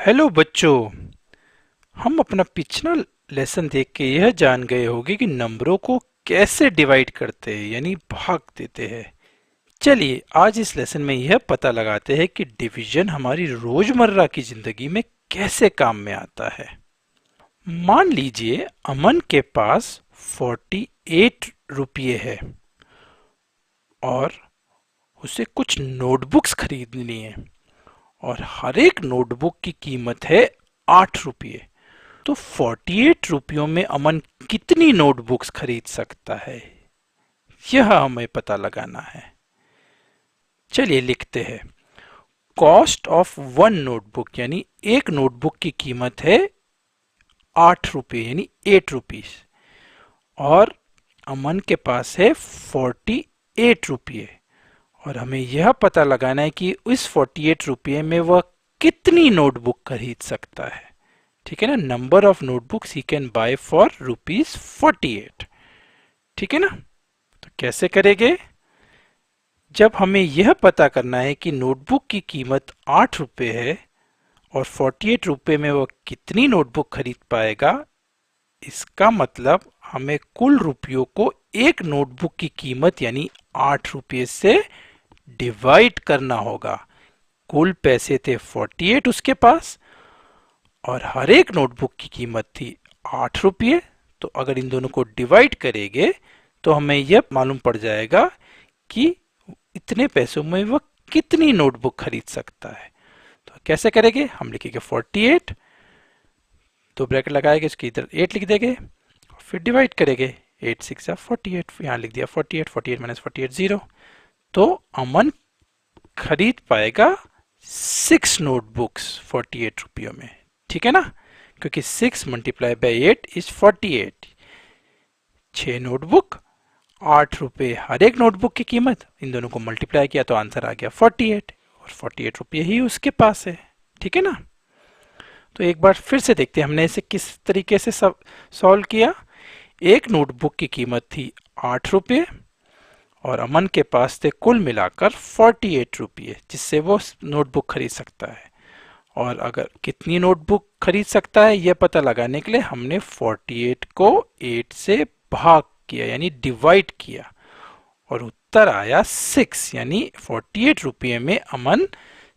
Hello बच्चों। हम अपना पिछला लेसन देख के यह जान गए होंगे कि नंबरों को कैसे डिवाइड करते हैं यानी भाग देते हैं। चलिए आज इस लेसन में यह पता लगाते हैं कि डिवीजन हमारी रोजमर्रा की जिंदगी में कैसे काम में आता है। मान लीजिए अमन के पास 48 रुपये है और उसे कुछ नोटबुक्स खरीदनी है और हर एक नोटबुक की कीमत है 8 रुपये। तो 48 रुपयों में अमन कितनी नोटबुक्स खरीद सकता है, यह हमें पता लगाना है। चलिए लिखते हैं। कॉस्ट ऑफ वन नोटबुक यानी एक नोटबुक की कीमत है 8 रुपये यानी 8 रुपीज और अमन के पास है 48 रुपये और हमें यह पता लगाना है कि इस 48 रुपये में वह कितनी नोटबुक खरीद सकता है। ठीक है ना, number of notebooks he can buy for ₹48। ठीक है ना, तो कैसे करेंगे? जब हमें यह पता करना है कि नोटबुक की कीमत 8 रुपये है और 48 रुपये में वो कितनी नोटबुक खरीद पाएगा, इसका मतलब हमें कुल रुपयों को एक नोटबुक की कीमत यानी 8 रुपये से डिवाइड करना होगा। कुल पैसे थे 48 उसके पास और हर एक नोटबुक की कीमत थी 8 रुपये। तो अगर इन दोनों को डिवाइड करेंगे तो हमें यह मालूम पड़ जाएगा कि इतने पैसों में वह कितनी नोटबुक खरीद सकता है। तो कैसे करेंगे? हम लिखेंगे 48, दो ब्रैकेट लगाएंगे, इसके इधर 8 लिख देंगे और फिर डिवाइड करेंगे। 8 6 48, यहाँ लिख दिया 48, 48 माइनस 48 0। तो अमन खरीद पाएगा 6 नोटबुक्स 48 रुपयों में। ठीक है ना, क्योंकि 6 मल्टीप्लाई बाई 8 इज 48। 6 नोटबुक, 8 रुपये हर एक नोटबुक की कीमत, इन दोनों को मल्टीप्लाई किया तो आंसर आ गया 48 और 48 रुपये ही उसके पास है। ठीक है ना, तो एक बार फिर से देखते हैं हमने इसे किस तरीके से सॉल्व किया। एक नोटबुक की कीमत थी 8 रुपये और अमन के पास थे कुल मिलाकर 48 रुपये जिससे वो नोटबुक खरीद सकता है। और अगर कितनी नोटबुक खरीद सकता है यह पता लगाने के लिए हमने 48 को 8 से भाग किया यानी डिवाइड किया और उत्तर आया 6 यानी 48 रुपये में अमन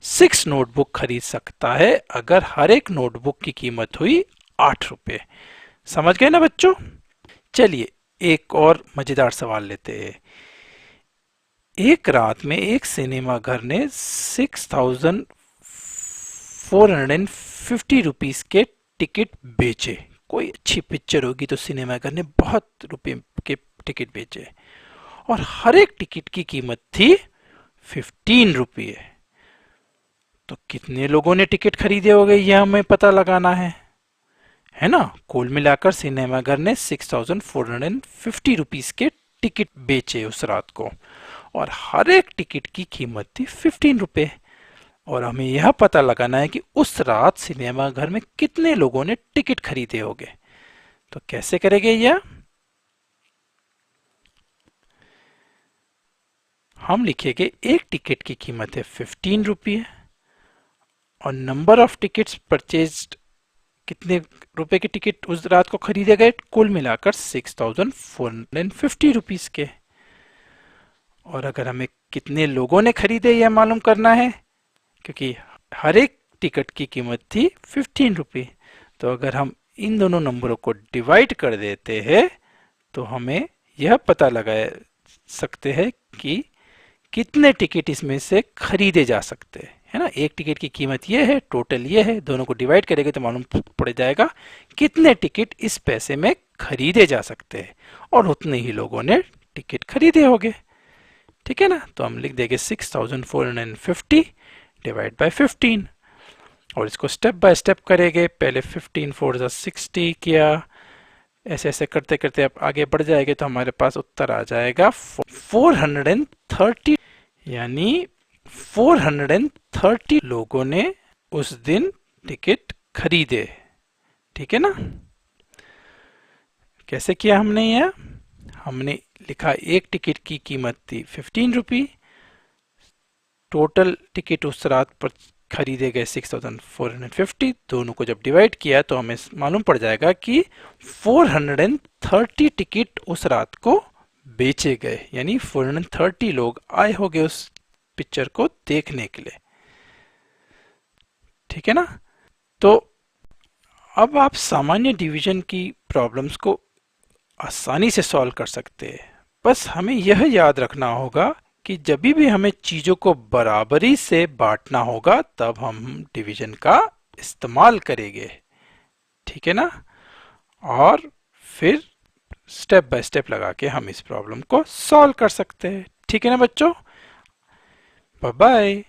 6 नोटबुक खरीद सकता है अगर हर एक नोटबुक की कीमत हुई 8 रुपये। समझ गए ना बच्चों? चलिए एक और मजेदार सवाल लेते हैं। एक रात में एक सिनेमा घर ने 6450 के टिकट बेचे। कोई अच्छी पिक्चर होगी तो सिनेमा घर ने बहुत रुपए के टिकट बेचे और हर एक टिकट की कीमत थी 15 रुपये। तो कितने लोगों ने टिकट खरीदे होंगे यह हमें पता लगाना है ना। कुल मिलाकर सिनेमा घर ने 6450 के टिकट बेचे उस रात को और हर एक टिकट की कीमत थी 15 रुपये और हमें यह पता लगाना है कि उस रात सिनेमा घर में कितने लोगों ने टिकट खरीदे होंगे। तो कैसे करेंगे यह? हम लिखेंगे एक टिकट की कीमत है 15 रुपये और नंबर ऑफ टिकट्स परचेज्ड, कितने रुपए के टिकट उस रात को खरीदे गए, कुल मिलाकर 6450 के। और अगर हमें कितने लोगों ने खरीदे यह मालूम करना है क्योंकि हर एक टिकट की कीमत थी 15 रुपये। तो अगर हम इन दोनों नंबरों को डिवाइड कर देते हैं तो हमें यह पता लगा सकते हैं कि कितने टिकट इसमें से खरीदे जा सकते हैं, है ना। एक टिकट की कीमत ये है, टोटल ये है, दोनों को डिवाइड करेंगे तो मालूम पड़ जाएगा कितने टिकट इस पैसे में खरीदे जा सकते हैं और उतने ही लोगों ने टिकट खरीदे होंगे। ठीक है ना, तो हम लिख देंगे 6450 डिवाइड बाय 15 और इसको स्टेप बाय स्टेप करेंगे। पहले 15 4 60 किया, ऐसे ऐसे करते करते अब आगे बढ़ जाएंगे तो हमारे पास उत्तर आ जाएगा 430 यानी 430 लोगों ने उस दिन टिकट खरीदे। ठीक है ना, कैसे किया हमने यह? हमने लिखा एक टिकट की कीमत थी 15 रुपये, टोटल टिकट उस रात पर खरीदे गए 6450, दोनों को जब डिवाइड किया तो हमें मालूम पड़ जाएगा कि 430 टिकट उस रात को बेचे गए, यानी 430 लोग आए होंगे उस पिक्चर को देखने के लिए। ठीक है ना? तो अब आप सामान्य डिवीजन की प्रॉब्लम्स को आसानी से सॉल्व कर सकते हैं। बस हमें यह याद रखना होगा कि जब भी हमें चीजों को बराबरी से बांटना होगा तब हम डिवीजन का इस्तेमाल करेंगे। ठीक है ना? और फिर स्टेप बाय स्टेप लगा के हम इस प्रॉब्लम को सॉल्व कर सकते हैं। ठीक है ना बच्चों? Bye bye.